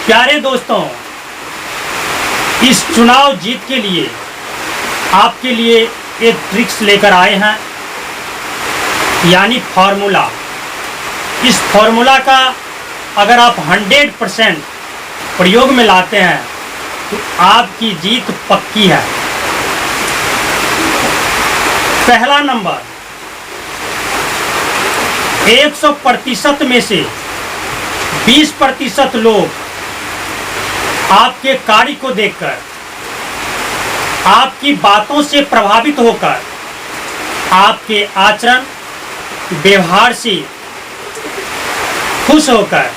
प्यारे दोस्तों, इस चुनाव जीत के लिए आपके लिए एक ट्रिक्स लेकर आए हैं, यानी फार्मूला। इस फार्मूला का अगर आप 100% प्रयोग में लाते हैं तो आपकी जीत पक्की है। पहला नंबर, 100% में से 20% लोग आपके कार्य को देखकर, आपकी बातों से प्रभावित होकर, आपके आचरण व्यवहार से खुश होकर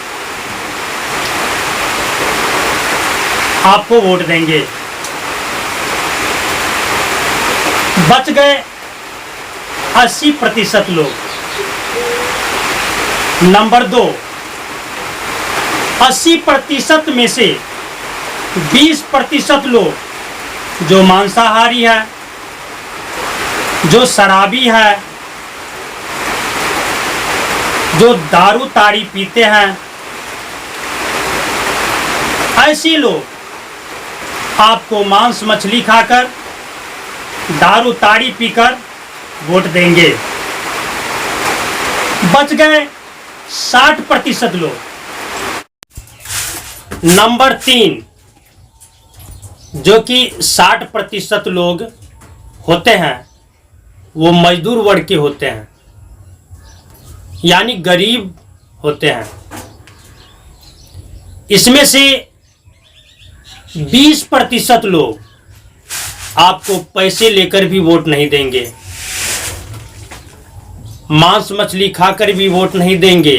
आपको वोट देंगे। बच गए 80% लोग। नंबर 2, 80% में से 20% लोग जो मांसाहारी है, जो शराबी है, जो दारू ताड़ी पीते हैं, ऐसे लोग आपको मांस मछली खाकर, दारू ताड़ी पीकर वोट देंगे। बच गए 60% लोग। नंबर 3, जो कि 60% लोग होते हैं वो मजदूर वर्ग के होते हैं, यानी गरीब होते हैं। इसमें से 20% लोग आपको पैसे लेकर भी वोट नहीं देंगे, मांस मछली खाकर भी वोट नहीं देंगे,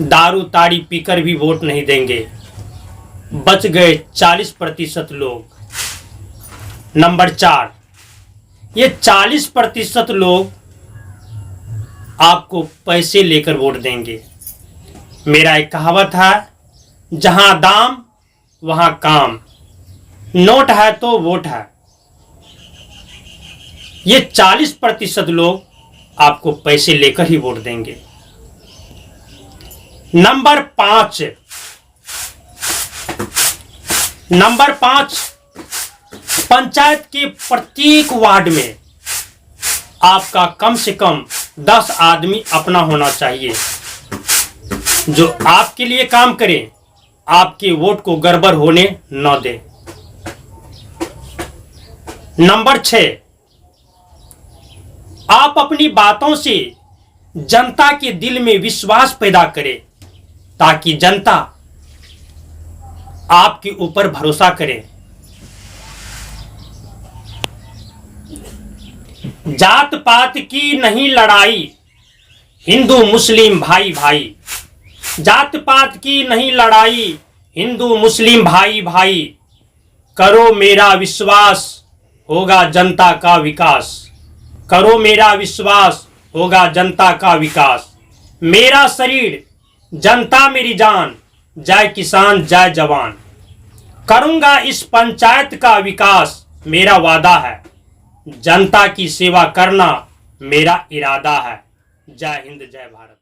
दारू ताड़ी पीकर भी वोट नहीं देंगे। बच गए 40% लोग। नंबर 4, ये 40% लोग आपको पैसे लेकर वोट देंगे। मेरा एक कहावत है, जहां दाम वहां काम, नोट है तो वोट है। ये 40% लोग आपको पैसे लेकर ही वोट देंगे। नंबर 5, पंचायत के प्रत्येक वार्ड में आपका कम से कम 10 आदमी अपना होना चाहिए, जो आपके लिए काम करें, आपके वोट को गड़बड़ होने न दे। नंबर 6, आप अपनी बातों से जनता के दिल में विश्वास पैदा करें, ताकि जनता आपके ऊपर भरोसा करे। जात पात की नहीं लड़ाई, हिंदू मुस्लिम भाई भाई। जात पात की नहीं लड़ाई, हिंदू मुस्लिम भाई भाई। करो मेरा विश्वास, होगा जनता का विकास। करो मेरा विश्वास, होगा जनता का विकास। मेरा शरीर जनता मेरी जान, जय किसान जय जवान। करूंगा इस पंचायत का विकास, मेरा वादा है। जनता की सेवा करना मेरा इरादा है। जय हिंद जय भारत।